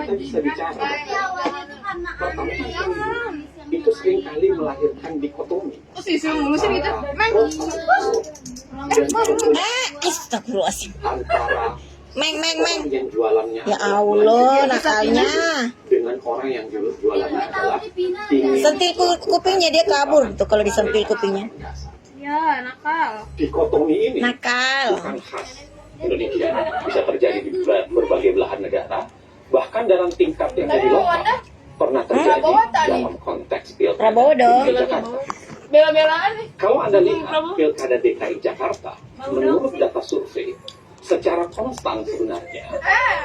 kita bisa bicara. Pertama itu seringkali melahirkan dikotomi. Astagfirullahaladzim. Antara Meng. yang jualannya Ya Allah, nakalnya. dengan orang yang jualannya adalah ingin Sentil kupingnya, dia kabur tuh kalau disentil kupingnya. Ya, nakal. Dikotomi ini Nakal. bukan khas Indonesia, bisa terjadi di berbagai belahan negara, bahkan dalam tingkat yang lebih lokal pernah terjadi dalam konteks pilkada Prabowo dong. di Jakarta. Bela-belaan nih. Kalau Anda lihat pilkada DKI Jakarta, menurut data survei, secara konstan sebenarnya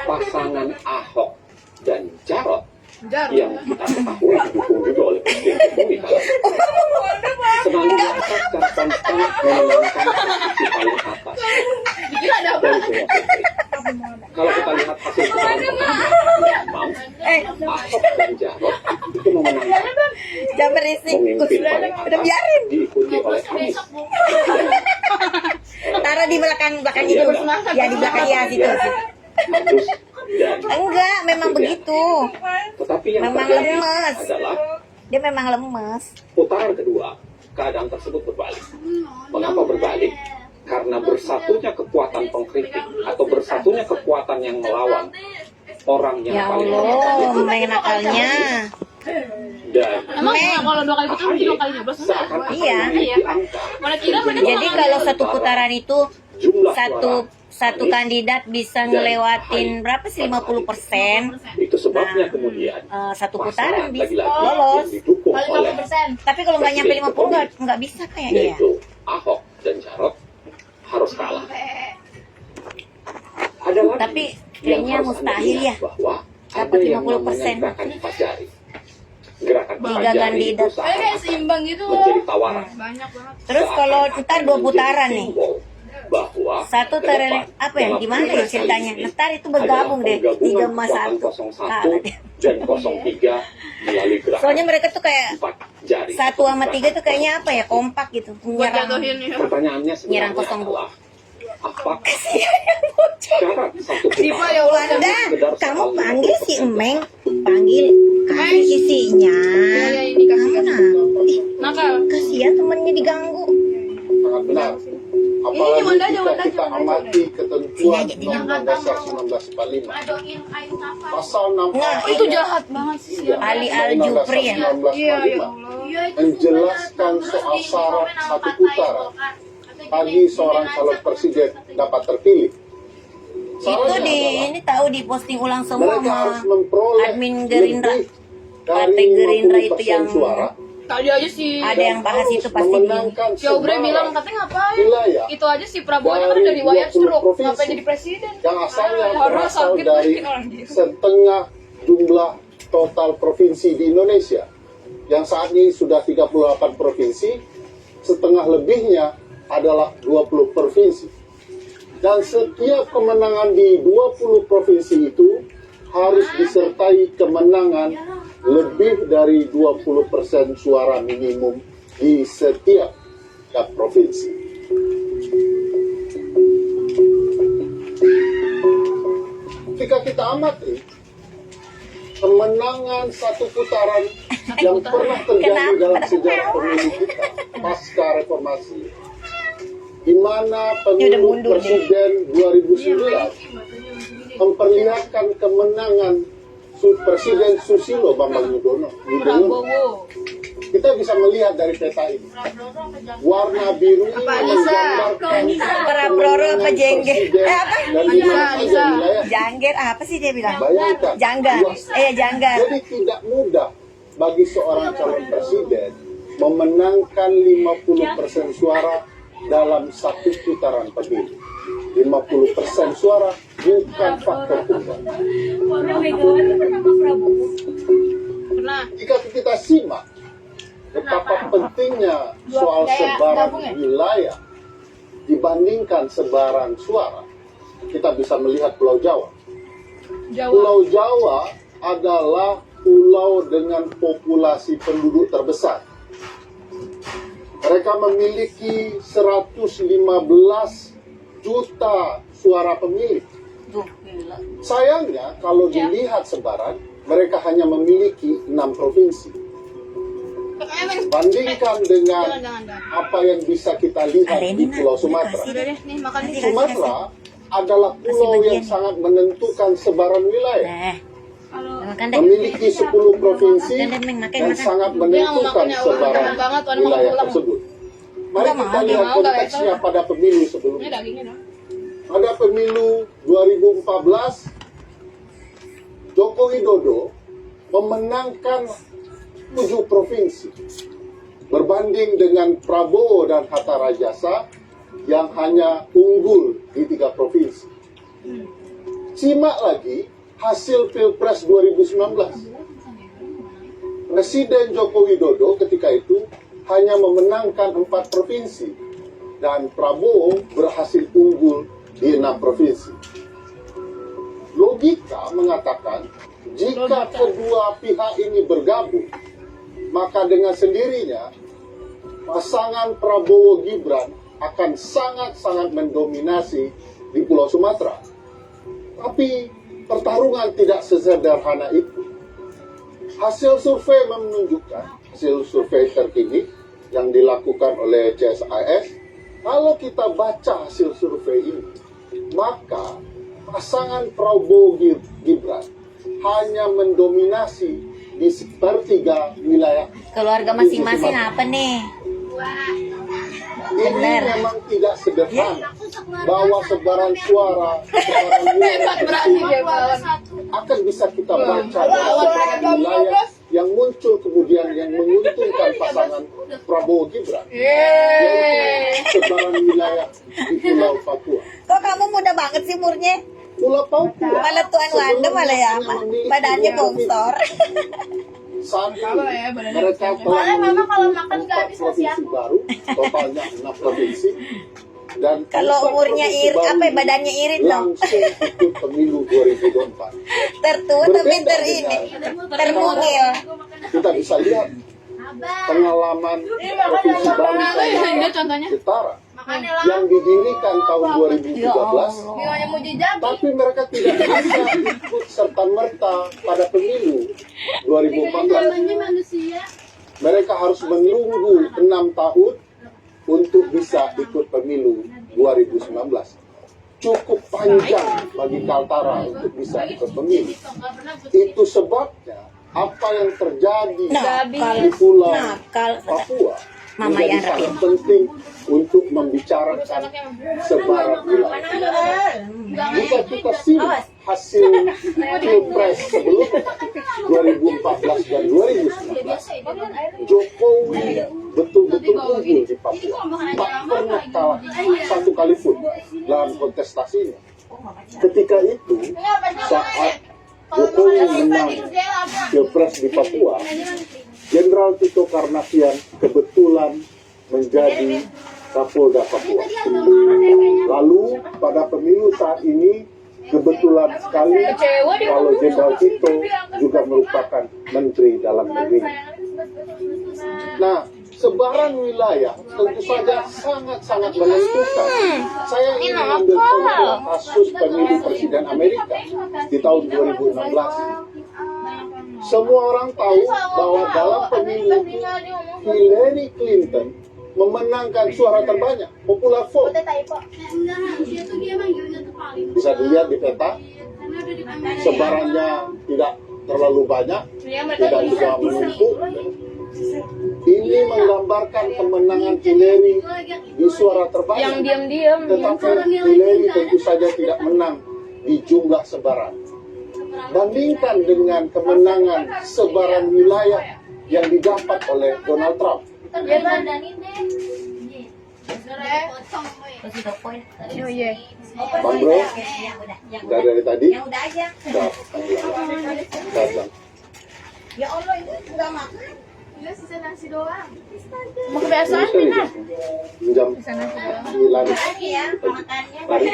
pasangan Ahok dan Jarot yang kita ketahui didukung juga oleh Presiden Jokowi senantiasa secara konstan memenangkan posisi paling atas dari semua survei. Kalau kita lihat hasil putaran pertama, Ahok dan Jarot itu memenangkan Jangan berisik. pemimpin paling Udah atas, biarin. diikuti oleh Anies. Taruh di belakang itu. Ya di belakang ya situ. Agus dan Enggak, memang begitu. tetapi yang Memang terjadi lemes. adalah Dia memang lemes. putaran kedua, keadaan tersebut berbalik. Mengapa berbalik? Karena bersatunya kekuatan pengkritik atau bersatunya kekuatan yang melawan orang yang Ya paling Allah, main nakalnya. dan Emang kalau 2 kali putaran, 2 kali nyoblos enggak? seakan Iya. memiliki angka Mana kira mereka Jadi kalau satu putaran itu jumlah satu suara kandidat bisa ngelewatin berapa sih 50%? itu sebabnya kemudian Satu pasangan putaran bisa lagi-lagi lolos. yang didukung oleh Tapi kalau nggak nyampe 50 nggak bisa kayaknya ya. yaitu Ahok dan Jarot harus kalah. Ada lagi Tapi yang kayaknya harus Anda mustahil lihat ya. bahwa Dapat ada yang 50%. namanya gerakan empat jari. Gerakan empat Tiga jari kandidat. itu kayak seakan seimbang gitu loh. menjadi tawaran. Banyak banget. Terus kalau ntar 2 putaran nih, Bahwa satu ke depan apa ya? dalam Gimana ya pilpres ceritanya? kali ini Ntar itu bergabung adalah deh, penggabungan 3 sama kekuatan 1. 01 dan 03 melalui gerakan Soalnya mereka tuh kayak empat jari. 1 sama 3 tuh kayaknya apa ya? Kompak gitu. Buat Menyerang. jatuhin ya. Pertanyaannya Nyerang sebenarnya 02. adalah apakah syarat satu Diva ya putaran Wanda, sekedar kamu soal panggil si Emeng, panggil kasih isinya. Ya, ini kasih. Kamu nah, ih, Nakal. kasihan temennya diganggu. Sangat benar. Apalagi jika kita amati ketentuan Undang-Undang Dasar 1945 pasal 6 Nah, Itu jahat banget sih. Ali Al-Jufri ya. Iya, ya Allah. menjelaskan soal syarat satu putaran bagi seorang calon presiden dapat terpilih. Itu Syaratnya di adalah ini tahu diposting ulang semua mereka harus sama memperoleh admin Gerindra. lebih Partai dari Gerindra itu 50% yang suara Tadi aja sih. ada yang bahas itu pasti di memenangkan Si Obre sebarang bilang katanya ngapain? wilayah Itu aja si Prabowo kan dari udah riwayat 20 stroke. provinsi. Ngapain jadi presiden? yang asalnya Karena berasal sakit dari mungkin orang gitu. setengah jumlah total provinsi di Indonesia yang saat ini sudah 38 provinsi, setengah lebihnya adalah 20 provinsi. Dan setiap kemenangan di 20 provinsi itu harus disertai kemenangan lebih dari 20% suara minimum di setiap provinsi. Jika kita amati kemenangan satu putaran yang pernah terjadi dalam sejarah pemilu kita pasca reformasi, di mana pemilu presiden 2009 memperlihatkan kemenangan Presiden Susilo Bambang Yudhoyono. Prabowo. Kita bisa melihat dari peta ini, warna biru ini menggambarkan Prabowo apa jengger? Apa? dan di mana saja wilayah. Jangger apa sih dia bilang? Bayangkan, Janggar. luas. Janggar. Jadi tidak mudah bagi seorang calon presiden memenangkan 50% suara dalam satu putaran pemilu. 50% suara bukan faktor tunggal. Pernah. Jika kita simak betapa pentingnya soal sebaran wilayah dibandingkan sebaran suara, kita bisa melihat Pulau Jawa. Jawa. Pulau Jawa adalah pulau dengan populasi penduduk terbesar. Mereka memiliki 115 juta suara pemilih. Sayangnya kalau dilihat sebaran, mereka hanya memiliki 6 provinsi. Bandingkan dengan apa yang bisa kita lihat di Pulau Sumatera. Nih makan nih. Sumatera adalah pulau yang sangat menentukan sebaran wilayah. Makan deh. Memiliki 10 provinsi Makan, dan sangat menentukan sebaran wilayah tersebut. Mari kita lihat konteksnya pada pemilu Ini sebelumnya. dagingnya dong. Pada pemilu 2014, Joko Widodo memenangkan 7 provinsi berbanding dengan Prabowo dan Hatta Rajasa yang hanya unggul di 3 provinsi. Simak lagi hasil Pilpres 2019. Presiden Joko Widodo ketika itu hanya memenangkan 4 provinsi dan Prabowo berhasil unggul di 6 provinsi. Logika mengatakan jika kedua pihak ini bergabung, maka dengan sendirinya pasangan Prabowo Gibran akan sangat-sangat mendominasi di Pulau Sumatera. Tapi pertarungan tidak sesederhana itu. Hasil survei menunjukkan, hasil survei terkini yang dilakukan oleh CSIS, kalau kita baca hasil survei ini, maka pasangan Prabowo Gibran hanya mendominasi di sepertiga wilayah. Keluarga masing-masing apa nih? Ini memang tidak sederhana bahwa sebaran suara, sebaran wilayah akan bisa kita baca dalam wilayah yang muncul kemudian yang menguntungkan pasangan Prabowo Gibran, yaitu sebaran wilayah di Pulau Papua. Kok kamu muda banget sih umurnya? Pulau Papua Malah Tuan Wanda malah ya, badannya bongsor. saat ini mereka telah memiliki 4 provinsi baru, totalnya 6 provinsi. Dan Kalau umurnya irit, apa badannya irit dong? langsung ikut pemilu 2024. Tertua tapi termungil. Kita bisa lihat pengalaman provinsi baru Ini contohnya. Utara yang didirikan tahun 2013, tapi mereka tidak bisa ikut serta-merta pada pemilu 2014. Mereka harus menunggu 6 tahun untuk bisa ikut pemilu 2019. Cukup panjang bagi Kaltara untuk bisa ikut pemilu. Itu sebabnya apa yang terjadi di Pulau Papua menjadi sangat penting untuk membicarakan sebaran wilayah. Jika kita simak hasil Pilpres sebelumnya 2014 dan 2019, Jokowi betul-betul unggul di Papua, tak pernah kalah satu kali pun dalam kontestasinya. Ketika itu, saat Jokowi menang Pilpres di Papua, Jenderal Tito Karnavian kebetulan menjadi Kapolda Papua. Lalu pada pemilu saat ini kebetulan sekali kalau Jenderal Tito juga merupakan Menteri Dalam Negeri. Nah, sebaran wilayah tentu saja sangat-sangat menentukan. Saya ingin mengambil contoh kasus pemilu Presiden Amerika di tahun 2016. Semua orang tahu bahwa dalam pemilu Hillary Clinton memenangkan suara terbanyak, popular vote. Bisa dilihat di peta, sebarannya tidak terlalu banyak, tidak juga menumpuk. Ini menggambarkan kemenangan Hillary di suara terbanyak. Yang diam-diam. Tetapi Hillary tentu saja tidak menang di jumlah sebaran. Bandingkan dengan kemenangan sebaran wilayah yang didapat oleh Donald Trump. Bang Bro, udah dari tadi? Ya udah aja. Udah. Ya Allah itu udah makan. Mau kebiasaan Jam 9 Lagi ya makannya. hari.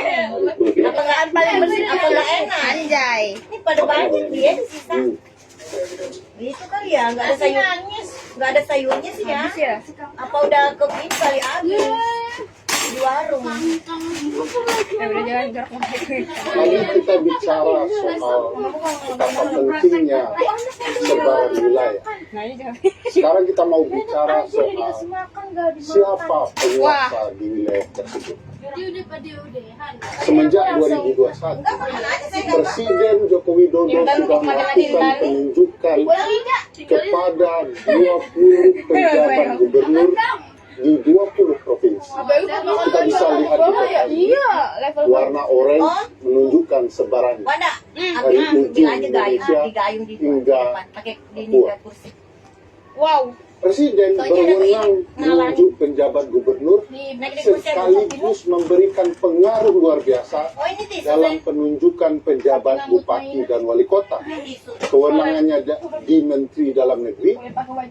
Apakah paling bersih? Apakah enak? Anjay. Ini pada banyak dia sisa. Itu kali ya, nggak ada sayur, nggak ada sayurnya sih ya. Apa udah kebin kali habis? di warung. Tadi kita bicara soal betapa pentingnya sebaran wilayah. Sekarang kita mau bicara soal siapa penguasa di wilayah tersebut. Semenjak 2021, Presiden Joko Widodo sudah melakukan penunjukan kepada 20 penjabat gubernur di 20 provinsi. Kita bisa lihat di peta ini, warna oranye menunjukkan sebarannya dari ujung Indonesia hingga Papua. Wow. Presiden berwenang menunjuk penjabat gubernur sekaligus memberikan pengaruh luar biasa dalam penunjukan penjabat bupati dan wali kota. Kewenangannya di Menteri Dalam Negeri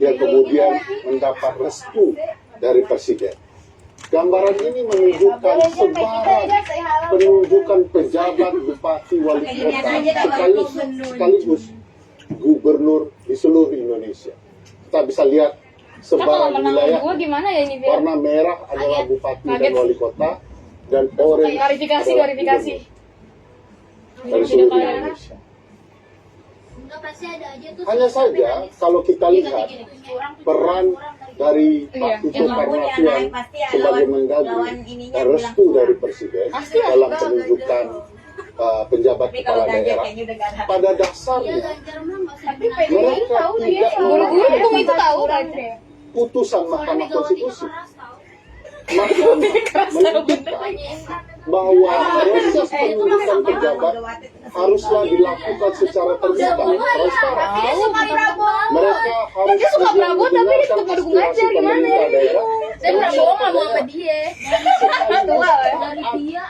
yang kemudian mendapat restu dari Presiden. Gambaran ini menunjukkan sebaran penunjukan pejabat bupati wali kota sekaligus gubernur di seluruh Indonesia. Kita bisa lihat sebaran wilayah. Warna merah adalah bupati dan wali kota, dan oranye adalah gubernur dari seluruh Indonesia. Hanya saja kalau kita lihat peran dari Pak Tito Karnavian sebagai Mendagri dan restu dari Presiden dalam penunjukan penjabat kepala daerah, pada dasarnya mereka tidak memahami putusan Mahkamah Konstitusi. Maka menunjukkan bahwa proses penunjukan pejabat haruslah dilakukan secara terbuka, transparan. Mereka harus mendengarkan aspirasi pemerintah daerah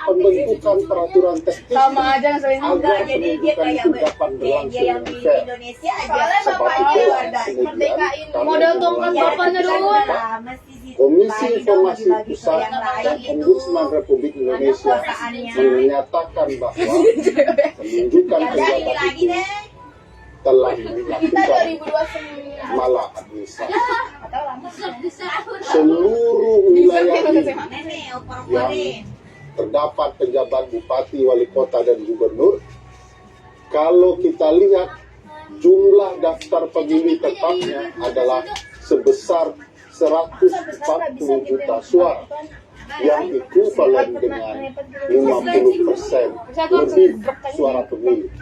pembentukan peraturan teknis agar penunjukan itu dapat berlangsung fair. Sebab itu kemudian model tongkat bapaknya doang. Komisi Informasi Pusat dan Ombudsman Republik Indonesia menyatakan bahwa penunjukan penjabat itu telah dilakukan maladministrasi. Seluruh wilayah ini yang terdapat penjabat bupati, wali kota, dan gubernur, kalau kita lihat jumlah daftar pemilih tetapnya adalah sebesar 140 juta suara, yang ekuivalen dengan 50% lebih suara pemilih.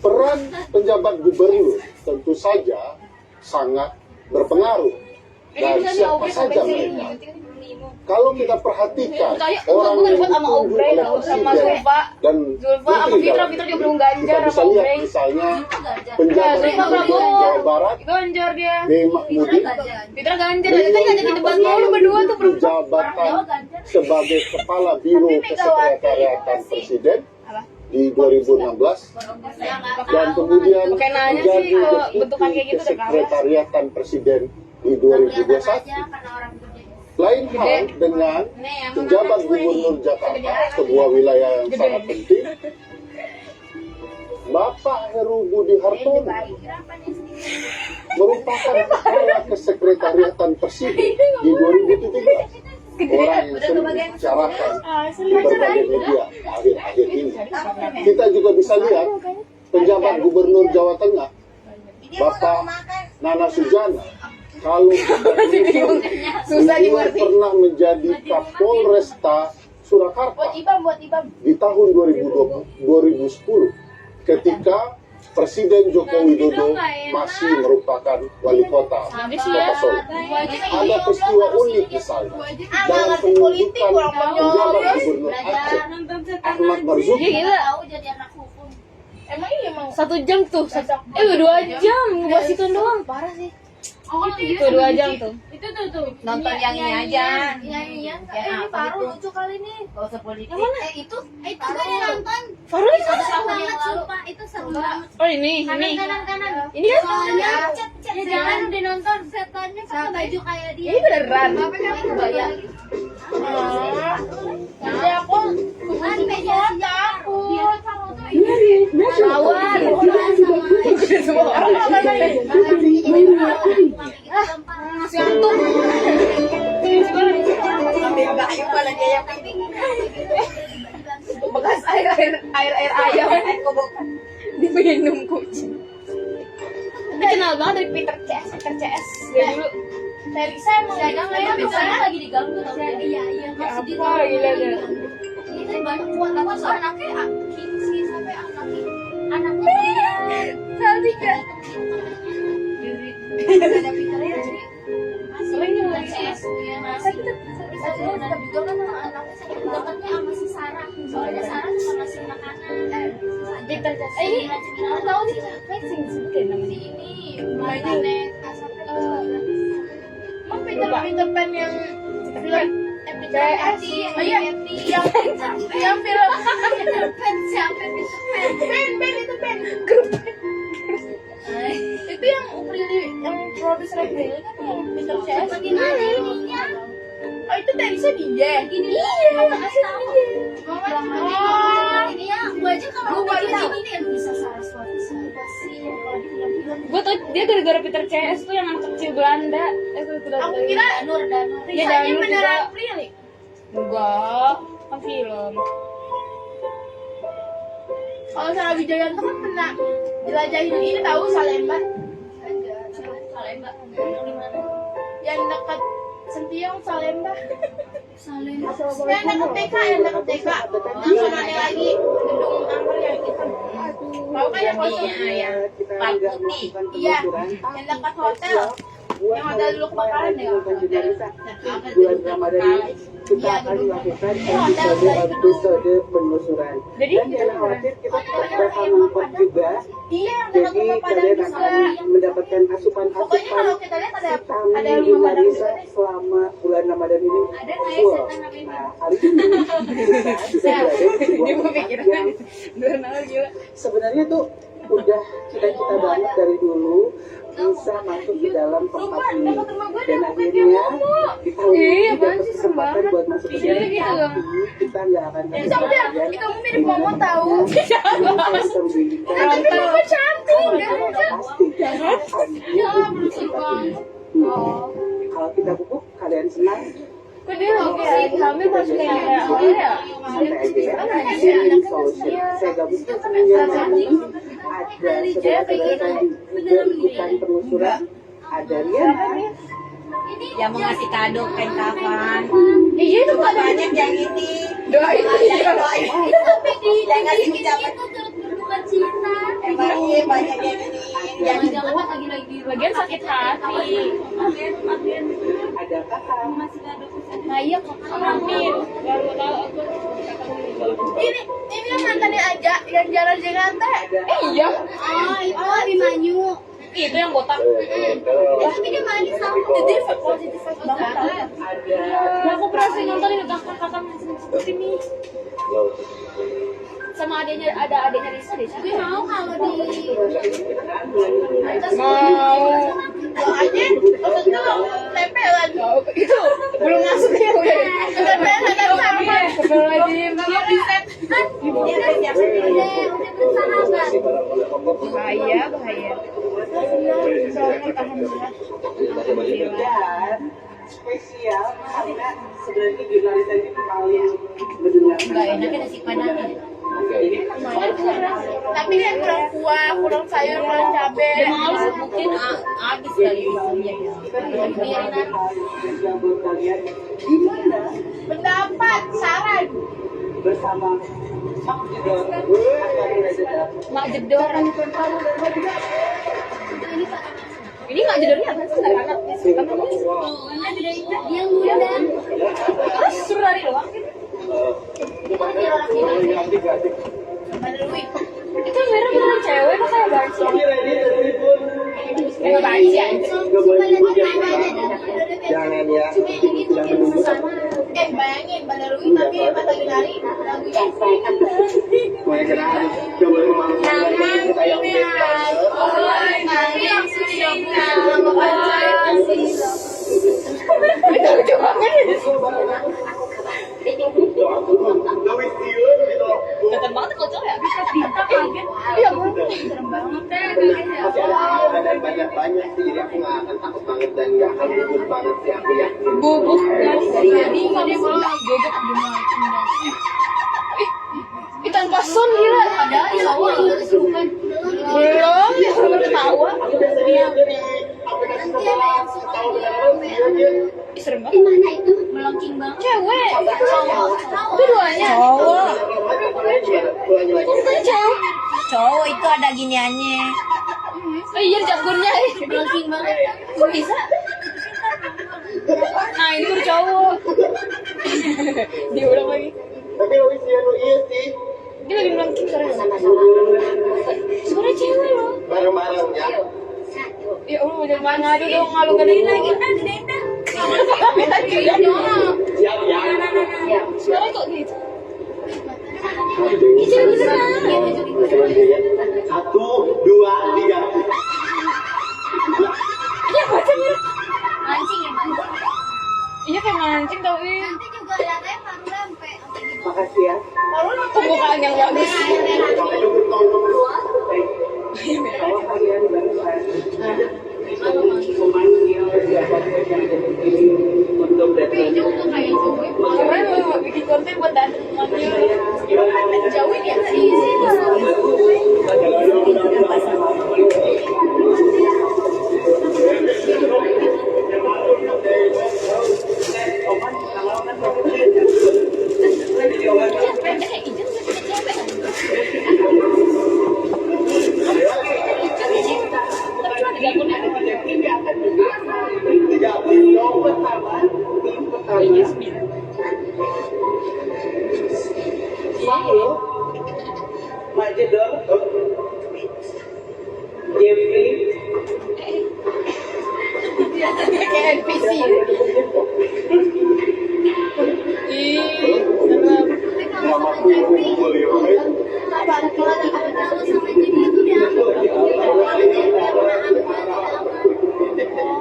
Peran penjabat gubernur tentu saja sangat berpengaruh, dan siapa saja mereka. Kalau kita perhatikan orang yang ditunjuk oleh Presiden dan Menteri Dalam Negeri, kita bisa lihat misalnya penjabat gubernur Jawa Barat, B. Mahmudi, menduduki jabatan sebagai Kepala Biro Kesekretariatan Presiden di 2016, dan kemudian menjadi Deputi Kesekretariatan Presiden di 2021. Lain hal dengan penjabat gubernur Jakarta, sebuah wilayah yang sangat penting, Bapak Heru Budi Hartono merupakan Kepala Kesekretariatan Presiden di 2017. Orang yang sering dibicarakan di berbagai media akhir-akhir ini. Kita juga bisa lihat penjabat gubernur Jawa Tengah, Bapak Nana Sujana, kalau beliau pernah menjadi Kapolresta Surakarta di tahun 2010 ketika Presiden Joko Widodo masih merupakan wali kota Solo. Ada peristiwa unik misalnya dalam penunjukan penjabat gubernur Aceh, Ahmad Marzuki. Emang 1 jam tuh, 2 jam ngebahas itu doang, parah sih. Tuh 2 jam tuh. Itu tuh. Nonton yang ini aja. Ini Faru lucu kali ini. Kalau sepolitik. Yang mana? Itu gue nonton. Faru itu seru banget, sumpah. Itu seru banget. Oh ini. Kanan. Ini kan Soalnya ya jangan udah nonton setannya pakai baju kayak dia. ini beneran. Itu bayar. Jadi aku Kan mediasinya takut. lawan. Semua orang masih ngantuk. Minum kucing. Ini kenal banget dari Peter CS dari dulu. Dari saya mau lagi diganggu tau ya. Iya masih di Apa gila deh. Ini banyak buat apa sih anaknya sih sampai anaknya tadi kan. ada pintarnya jadi Sering yang lagi CS ya masih bisa juga kan anaknya dekatnya sama si Sarah soalnya Sarah suka ngasih makanan Peter CS. Ini aku tahu nih siapa sih disebutin namanya. ini mainnya Oh, Peter Pan yang film CS. Oh iya, yang film Pen siapa Ben itu Ben. Itu yang Prilly, yang produser Prilly kan yang Peter CS. seperti nari ini ya Oh itu Teresa dia. gini Iya, tahu ini ya gua aja kalau Gua bikin tahu. ini yang bisa Saraswati siapa sih kalau di film-film Gue tau dia gara-gara Peter CS tuh yang anak kecil Belanda. Aku kira Danur Iya, Risanya Danur beneran juga. Prilly. Enggak, kan film. Kalau Sarah Wijayanto kan pernah jelajahin ini tahu Salemba Salemba di mana yang dekat Sentiong Salemba. Salemba Yang dekat TK, yang dekat TK. Yang sonanya lagi gedung angker yang itu. Tahu kan yang kosong? Pak Putih. Iya, yang dekat hotel. Yang hotel dulu kebakaran ya. Bulan Ramadan ini kita akan melakukan episode penelusuran. Jadi, Dan jangan khawatir, kita tetap bakal nonton juga. Iya, yang dekat Jadi rumah Padang kalian juga. akan mendapatkan Pokoknya asupan-asupan kalau kita lihat ada vitamin rumah di Padang Marisa juga. selama bulan Ramadan ini ada nggak ya full. setan apa ini Nah, hari ini kita sudah berada di dia sebuah mau tempat pikiran yang benar gila. sebenarnya tuh udah cita-cita banget dari dulu bisa masuk ke dalam tempat ini, Dekat rumah gue dan ada bukit akhirnya yang di tahun Iya, ini apaan dapat sih, serem kesempatan banget. buat masuk ke Iya, dalam, gitu loh. tapi kita nggak akan kasih Sama dia, kalian kamu mirip Momo tahu. ini saya bisa memberikan Tapi Momo cantik. pasti ya berusaha banget kalau kita pupuk kalian senang. Kok dia lagi hamil masih kayak awalnya ya? Santai aja ya. Sharing solution. Saya gabungkan semuanya teman-teman. Ada saudara-saudara saya juga ikutan penelusuran. Ada Riana, Yang mau ngasih kado kain kafan. Iya itu kan Banyak yang ini. doain Doain. sampai di Yang ngasih ucapan. itu turut berduka cita Emang iya banyak yang ini. jangan-jangan pas lagi bagian sakit hati. ada Kakak, masih ada Nah iya kok amin. Baru tahu aku. Ini yang mantannya aja yang jalan Jakarta. Iya. oh itu Abimanyu Itu yang botak. tapi dia manis sama Jadi positif banget. Nah, aku pernah sih nonton itu kakak-kakak seperti ini. Sama adanya adanya Risa deh. gue mau kalau di Mau. Aja, maksudnya tempelan. Itu belum masuk ya udah. Tempelan ada sama. Sebelum lagi Belum di set. udah bersahabat bahaya bahaya. dan spesial karena sebenarnya jurnalis ini paling mendengar. nggak enaknya nasi padang Tapi kan kurang kuah, kurang sayur, kurang cabe. mungkin habis kali bumbunya ya biarin aja yang buat kalian gimana Pendapat, saran. bersama Mak Jedor akan berada Mak Jedor. Ini Mak Jedornya apa sih? Nggak anak. yang muda Terus suruh lari doang. Badrui. Itu merah beneran cewek apa kayak banci? Kayak banci aja. Gak boleh jangan ya jangan menunggu Bayangin Badrui tapi pas lagi lari lagunya. semuanya kena gak boleh memalukan kita yang Tapi yang sudah Itu lucu banget. Kelihatan banget kalau cowok ya. Iya bro. Serem banget. masih ada banyak sih jadi aku gak akan takut banget dan gak akan bubuk banget sih aku yakin Bubuk dari tadi nggak boleh bubuk Ih, tanpa sun gila. padahal ya Allah itu kesurupan cewek. Itu duanya. Cowok. Bukan cewek. Cowok itu ada giniannya. Oh iya campurnya. Blocking banget. Kok bisa? Nah ini baru cowok. Diulang lagi. Tapi habis dia nu iya sih. Dia lagi melengking suaranya. Suara cewek loh. Bareng-bareng ya. Ya Allah jangan mana aja dong kalau gak ada lagi. Siap ya. Suara kok gitu. Ini cewek beneran. 1, 2, 3. Iya macam mirip. Mancing ya mancing. Iya kayak mancing tau ini. Nanti juga lihatnya baru sampai gitu. Makasih ya. Pembukaan yang bagus. Kalau kalian barusan untuk datang Keren loh bikin konten buat datang manggil. Jauhin ya sih. Majidor, Jeffrey, Kayak NPC. Ih, serem. Nama kumpul ya. Kalau sama jadi itu dia.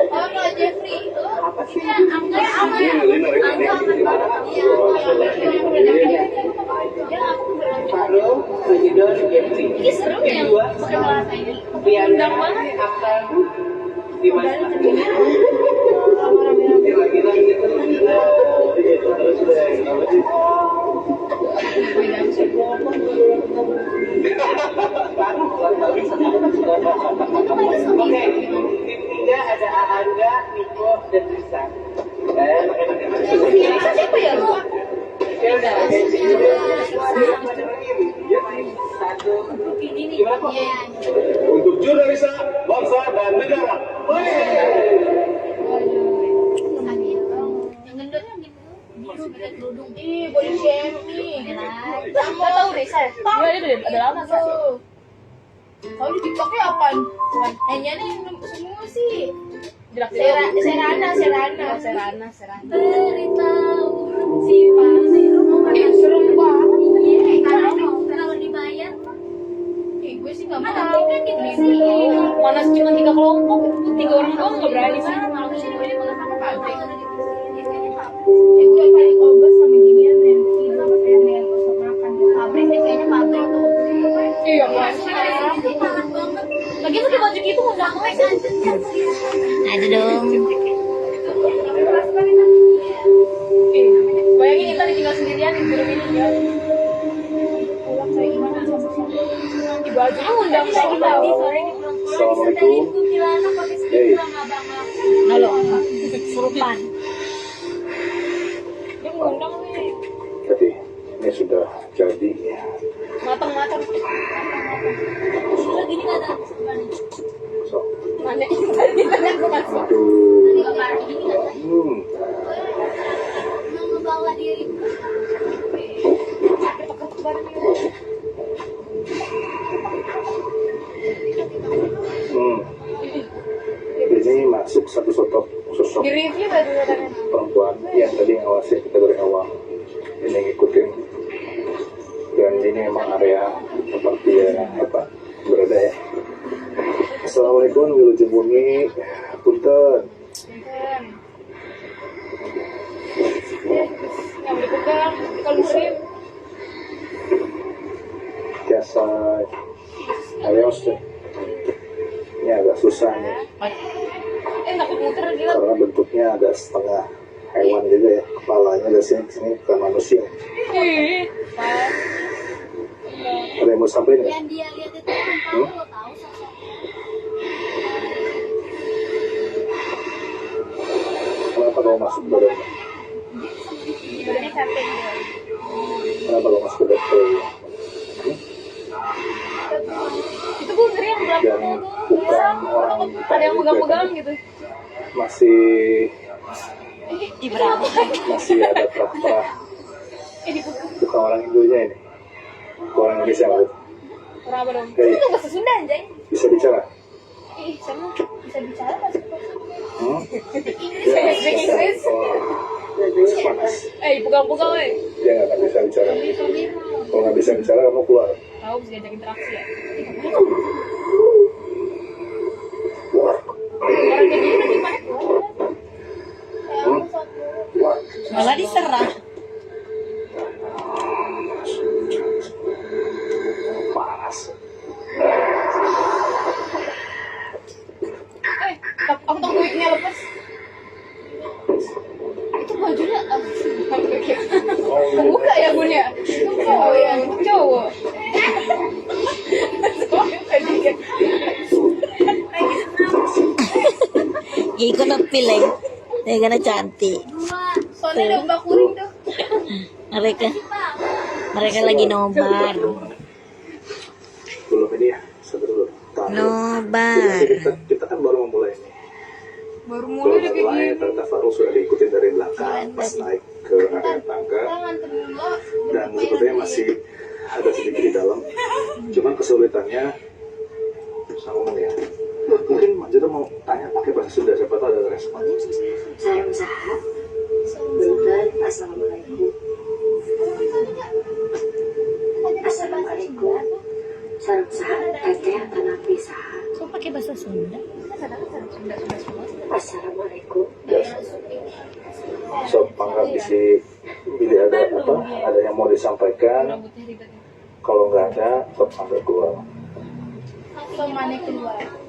Oh Kak Jeffrey. apa sih? Angga Faro, Majidor, Jeffrey. Ini seru ya. Kedua, Pakai bahasa ini. Piana, Undang banget. Aksan, Dimas. Oke, tim 3 ada Aanda, Niko, dan Tristan. Ini siapa ya? Satu, gimana? Untuk jurnalisa, bangsa dan negara. yang gendutnya gitu. Biru pakai kerudung. Ih, body shaming. Kamu tahu deh saya. Iya, itu ada lama tuh. Tahu di TikToknya apaan? Hanya nih semua sih. Serana. Beritahu si Pasiru mau Ih, serem banget. kalau dibayar Ih, gue sih nggak mau. Tapi kan kita sih. Mana cuma 3 kelompok, 3 orang doang nggak berani sih. Kalau sih ini malah sama pabrik. Gue paling obat sama ginian men. Kenapa pengen lihat usah makan? Pabrik deh kayaknya pabrik tuh. Iya pasti. Lagi tuh di baju itu nggak mau. Ada dong. Bayangin kita ditinggal sendirian di film ini ya. Pulang saya gimana? Di bajunya ngundang saya kita. Assalamualaikum. Hey. Halo. Surupan. Dia ngundang nih. Jadi ini sudah jadi. Matang-matang. Gini nggak ada. So, Mana ini tadi aku masuk. aduh. Gini nggak ada. Mau ngebawa diri. Ini masuk satu sosok Di review baju katanya. perempuan yang tadi ngawasi kita dari awal. Ini ngikutin. Dan ini memang area tempat dia berada ya. Assalamualaikum, Wilujeng Bumi. Punten. Yang dipegang kalau musim. Jasa Arios deh. Ini agak susah nih. Takut muter gila. Karena bentuknya agak setengah hewan juga ya. Kepalanya dari sini ke manusia. Ih. Ada yang mau sampaikan nggak? Yang dia lihat itu kan lo tahu sosok. Kenapa kamu masuk badan? dan bukan orang Ada yang pegang-pegang gitu. masih Di berapa? masih ada perah-perah bukan orang Indonya ini, orang Indonesia gitu. Orang apa dong? Hei, Itu bahasa Sunda anjay. bisa bicara? Ih, sama bisa bicara bahasa Sunda. Hmm? Speak English. Panas. Pegang-pegang Dia nggak akan bisa bicara. Kalau nggak bisa bicara, kamu keluar. Tahu bisa diajak interaksi ya. Orang kayak gini nanti pakai Malah diserang. Panas. aku tahu wignya lepas. Itu bajunya kebuka ya bun ya. Itu cowok ya, cowok. Iko na pilih. Saya kena cantik. Soalnya ada mbak kuring tuh. Mereka lagi nobar. Belum ini ya, sabar dulu. Nobar. Kita kan baru memulai ini. Baru mulai udah kayak gini. Tante Farul sudah diikutin dari belakang pas naik ke area tangga. Dan sepertinya masih ada sedikit di dalam. Cuman kesulitannya bisa ngomong ya. Mungkin Mak Jero mau tanya pakai bahasa Sunda, siapa tahu ada respon. Saya usaha. Bentar, assalamualaikum. Assalamualaikum. Saya usaha. Teteh atau nabi saha. Kok pakai bahasa Sunda? Assalamualaikum. So, Pangga isi bila ada apa? Ada yang mau disampaikan. Kalau nggak ada, tetap sampai keluar. So mana keluar?